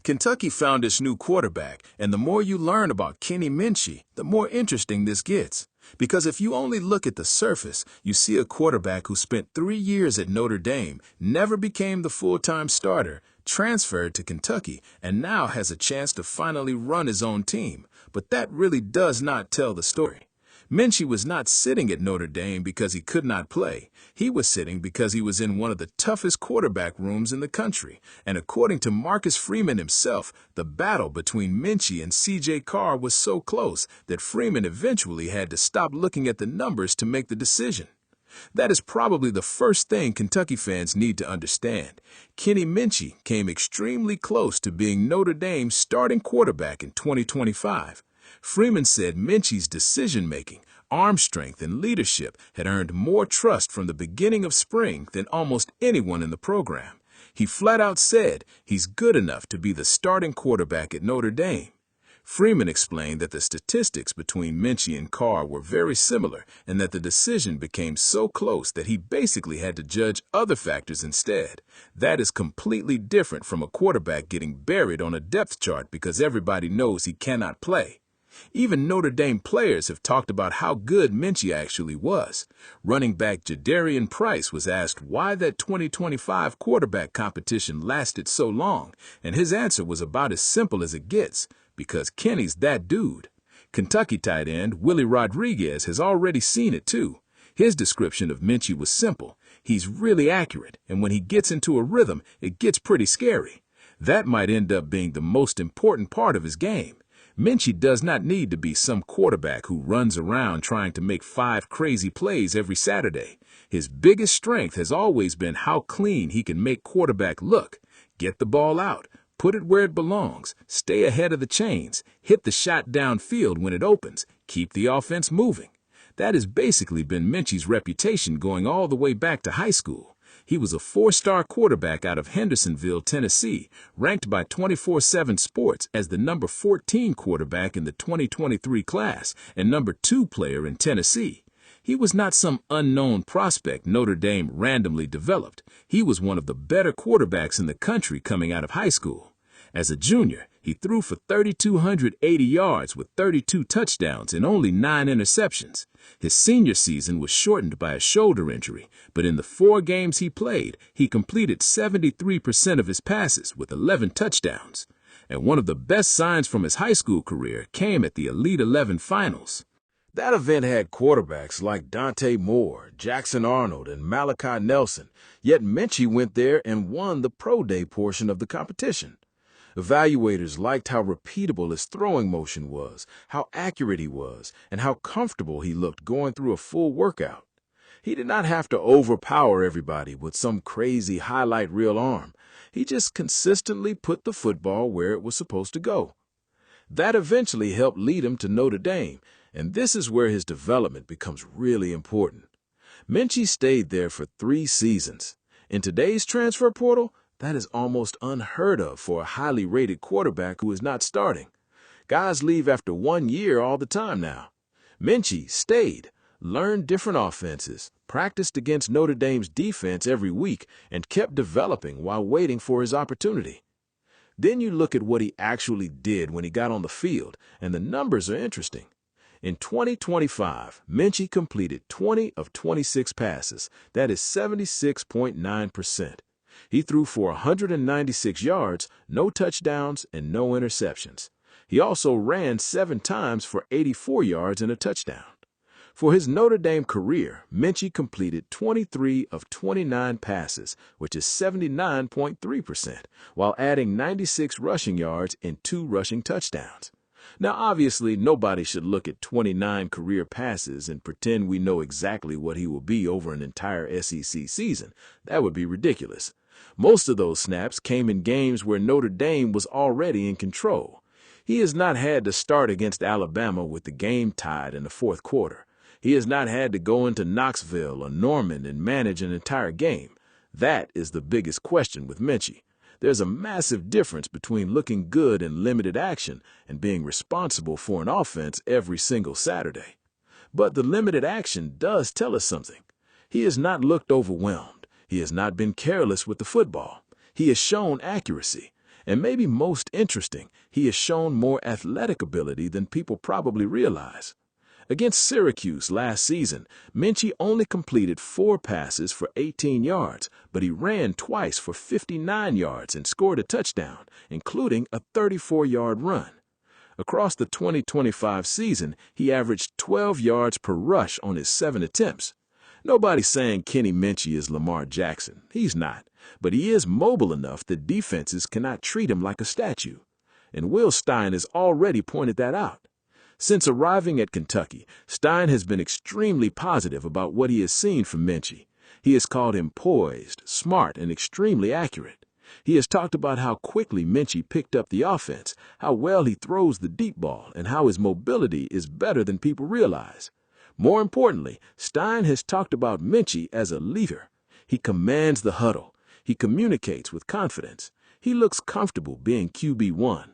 Kentucky found its new quarterback, and the more you learn about Kenny Minchey, the more interesting this gets. Because if you only look at the surface, you see a quarterback who spent 3 years at Notre Dame, never became the full-time starter, transferred to Kentucky, and now has a chance to finally run his own team. But that really does not tell the story. Minchey was not sitting at Notre Dame because he could not play. He was sitting because he was in one of the toughest quarterback rooms in the country. And according to Marcus Freeman himself, the battle between Minchey and CJ Carr was so close that Freeman eventually had to stop looking at the numbers to make the decision. That is probably the first thing Kentucky fans need to understand. Kenny Minchey came extremely close to being Notre Dame's starting quarterback in 2025. Freeman said Minchey's decision-making, arm strength, and leadership had earned more trust from the beginning of spring than almost anyone in the program. He flat out said he's good enough to be the starting quarterback at Notre Dame. Freeman explained that the statistics between Minchey and Carr were very similar and that the decision became so close that he basically had to judge other factors instead. That is completely different from a quarterback getting buried on a depth chart because everybody knows he cannot play. Even Notre Dame players have talked about how good Minchey actually was. Running back Jadarian Price was asked why that 2025 quarterback competition lasted so long, and his answer was about as simple as it gets, because Kenny's that dude. Kentucky tight end Willie Rodriguez has already seen it too. His description of Minchey was simple. He's really accurate, and when he gets into a rhythm, it gets pretty scary. That might end up being the most important part of his game. Minchey does not need to be some quarterback who runs around trying to make 5 crazy plays every Saturday. His biggest strength has always been how clean he can make quarterback look. Get the ball out, put it where it belongs, stay ahead of the chains, hit the shot downfield when it opens, keep the offense moving. That has basically been Minchey's reputation going all the way back to high school. He was a 4-star quarterback out of Hendersonville, Tennessee, ranked by 24/7 Sports as the number 14 quarterback in the 2023 class and number 2 player in Tennessee. He was not some unknown prospect Notre Dame randomly developed. He was one of the better quarterbacks in the country coming out of high school. As a junior, he threw for 3,280 yards with 32 touchdowns and only 9 interceptions. His senior season was shortened by a shoulder injury, but in the 4 games he played, he completed 73% of his passes with 11 touchdowns. And one of the best signs from his high school career came at the Elite 11 Finals. That event had quarterbacks like Dante Moore, Jackson Arnold, and Malachi Nelson, yet Minchey went there and won the Pro Day portion of the competition. Evaluators liked how repeatable his throwing motion was, how accurate he was, and how comfortable he looked going through a full workout. He did not have to overpower everybody with some crazy highlight reel arm. He just consistently put the football where it was supposed to go. That eventually helped lead him to Notre Dame, and this is where his development becomes really important. Minchey stayed there for 3 seasons. In today's transfer portal, that is almost unheard of for a highly rated quarterback who is not starting. Guys leave after 1 year all the time now. Minchey stayed, learned different offenses, practiced against Notre Dame's defense every week, and kept developing while waiting for his opportunity. Then you look at what he actually did when he got on the field, and the numbers are interesting. In 2025, Minchey completed 20 of 26 passes. That is 76.9%. He threw for 196 yards, no touchdowns, and no interceptions. He also ran 7 times for 84 yards and a touchdown. For his Notre Dame career, Minchey completed 23 of 29 passes, which is 79.3%, while adding 96 rushing yards and 2 rushing touchdowns. Now, obviously, nobody should look at 29 career passes and pretend we know exactly what he will be over an entire SEC season. That would be ridiculous. Most of those snaps came in games where Notre Dame was already in control. He has not had to start against Alabama with the game tied in the 4th quarter. He has not had to go into Knoxville or Norman and manage an entire game. That is the biggest question with Minchey. There's a massive difference between looking good in limited action and being responsible for an offense every single Saturday. But the limited action does tell us something. He has not looked overwhelmed. He has not been careless with the football. He has shown accuracy. And maybe most interesting, he has shown more athletic ability than people probably realize. Against Syracuse last season, Minchey only completed 4 passes for 18 yards, but he ran twice for 59 yards and scored a touchdown, including a 34-yard run. Across the 2025 season, he averaged 12 yards per rush on his 7 attempts. Nobody's saying Kenny Minchey is Lamar Jackson. He's not. But he is mobile enough that defenses cannot treat him like a statue. And Will Stein has already pointed that out. Since arriving at Kentucky, Stein has been extremely positive about what he has seen from Minchey. He has called him poised, smart, and extremely accurate. He has talked about how quickly Minchey picked up the offense, how well he throws the deep ball, and how his mobility is better than people realize. More importantly, Stein has talked about Minchey as a leader. He commands the huddle. He communicates with confidence. He looks comfortable being QB1.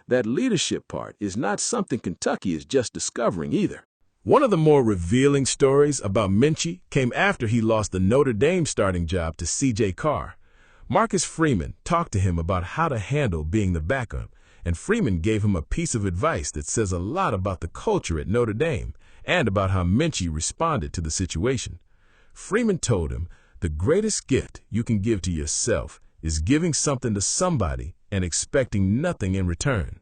That leadership part is not something Kentucky is just discovering either. One of the more revealing stories about Minchey came after he lost the Notre Dame starting job to CJ Carr. Marcus Freeman talked to him about how to handle being the backup, and Freeman gave him a piece of advice that says a lot about the culture at Notre Dame and about how Minchey responded to the situation. Freeman told him, "The greatest gift you can give to yourself is giving something to somebody and expecting nothing in return."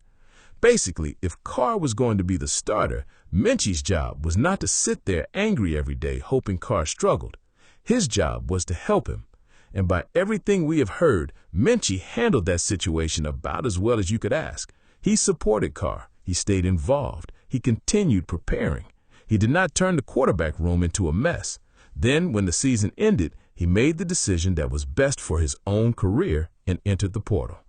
Basically, if Carr was going to be the starter, Minchey's job was not to sit there angry every day hoping Carr struggled. His job was to help him. And by everything we have heard, Minchey handled that situation about as well as you could ask. He supported Carr. He stayed involved. He continued preparing. He did not turn the quarterback room into a mess. Then, when the season ended, he made the decision that was best for his own career and entered the portal.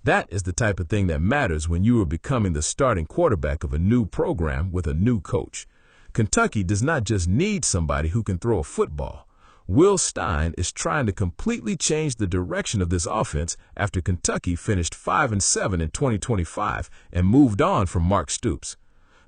That is the type of thing that matters when you are becoming the starting quarterback of a new program with a new coach. Kentucky does not just need somebody who can throw a football. Will Stein is trying to completely change the direction of this offense after Kentucky finished 5-7 in 2025 and moved on from Mark Stoops.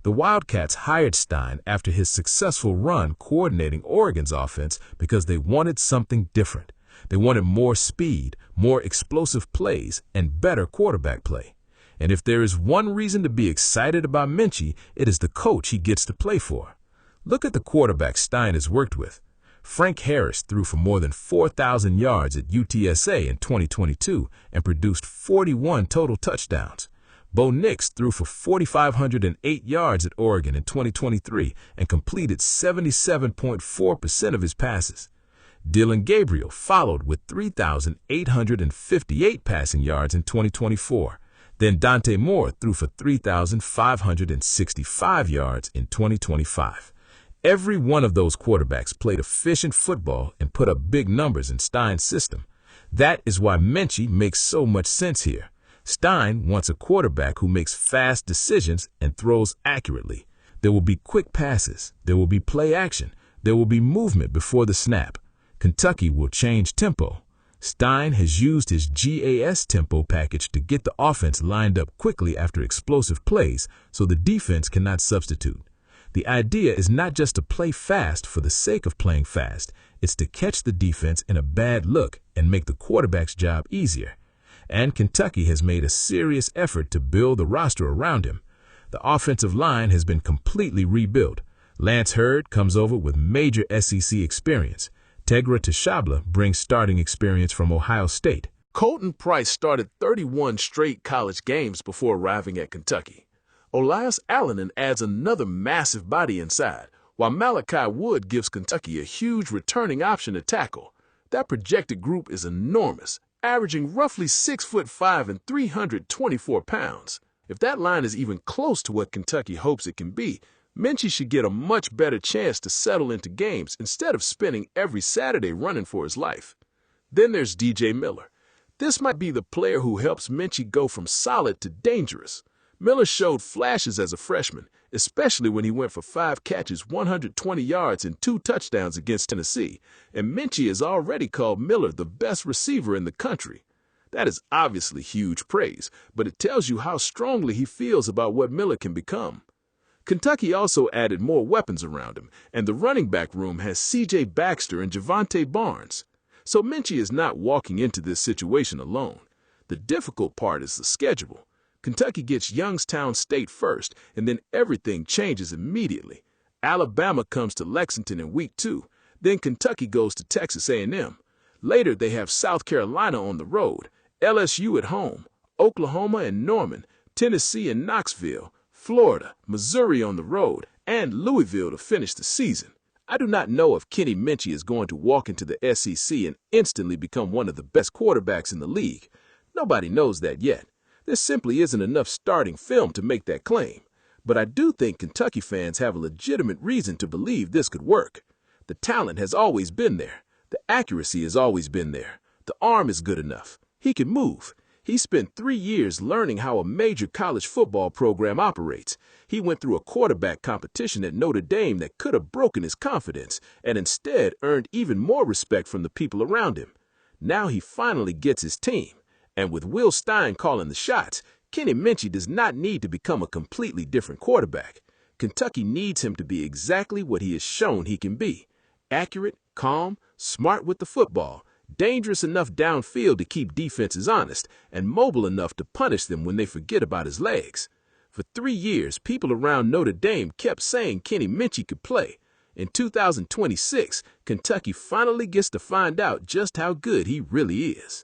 The Wildcats hired Stein after his successful run coordinating Oregon's offense because they wanted something different. They wanted more speed, more explosive plays, and better quarterback play. And if there is one reason to be excited about Minchey, it is the coach he gets to play for. Look at the quarterbacks Stein has worked with. Frank Harris threw for more than 4,000 yards at UTSA in 2022 and produced 41 total touchdowns. Bo Nix threw for 4,508 yards at Oregon in 2023 and completed 77.4% of his passes. Dylan Gabriel followed with 3,858 passing yards in 2024. Then Dante Moore threw for 3,565 yards in 2025. Every one of those quarterbacks played efficient football and put up big numbers in Stein's system. That is why Minchey makes so much sense here. Stein wants a quarterback who makes fast decisions and throws accurately. There will be quick passes. There will be play action. There will be movement before the snap. Kentucky will change tempo. Stein has used his GAS tempo package to get the offense lined up quickly after explosive plays so the defense cannot substitute. The idea is not just to play fast for the sake of playing fast. It's to catch the defense in a bad look and make the quarterback's job easier. And Kentucky has made a serious effort to build the roster around him. The offensive line has been completely rebuilt. Lance Hurd comes over with major SEC experience. Tegra Tishabla brings starting experience from Ohio State. Colton Price started 31 straight college games before arriving at Kentucky. Elias Allen adds another massive body inside, while Malachi Wood gives Kentucky a huge returning option to tackle. That projected group is enormous, averaging roughly 6'5" and 324 pounds. If that line is even close to what Kentucky hopes it can be, Minchey should get a much better chance to settle into games instead of spending every Saturday running for his life. Then there's DJ Miller. This might be the player who helps Minchey go from solid to dangerous. Miller showed flashes as a freshman, especially when he went for 5 catches, 120 yards, and 2 touchdowns against Tennessee, and Minchey has already called Miller the best receiver in the country. That is obviously huge praise, but it tells you how strongly he feels about what Miller can become. Kentucky also added more weapons around him, and the running back room has CJ Baxter and Javante Barnes. So Minchey is not walking into this situation alone. The difficult part is the schedule. Kentucky gets Youngstown State first, and then everything changes immediately. Alabama comes to Lexington in week 2. Then Kentucky goes to Texas A&M. Later, they have South Carolina on the road, LSU at home, Oklahoma and Norman, Tennessee and Knoxville, Florida, Missouri on the road, and Louisville to finish the season. I do not know if Kenny Minchey is going to walk into the SEC and instantly become one of the best quarterbacks in the league. Nobody knows that yet. There simply isn't enough starting film to make that claim. But I do think Kentucky fans have a legitimate reason to believe this could work. The talent has always been there. The accuracy has always been there. The arm is good enough. He can move. He spent 3 years learning how a major college football program operates. He went through a quarterback competition at Notre Dame that could have broken his confidence and instead earned even more respect from the people around him. Now he finally gets his team. And with Will Stein calling the shots, Kenny Minchey does not need to become a completely different quarterback. Kentucky needs him to be exactly what he has shown he can be. Accurate, calm, smart with the football, dangerous enough downfield to keep defenses honest, and mobile enough to punish them when they forget about his legs. For 3 years, people around Notre Dame kept saying Kenny Minchey could play. In 2026, Kentucky finally gets to find out just how good he really is.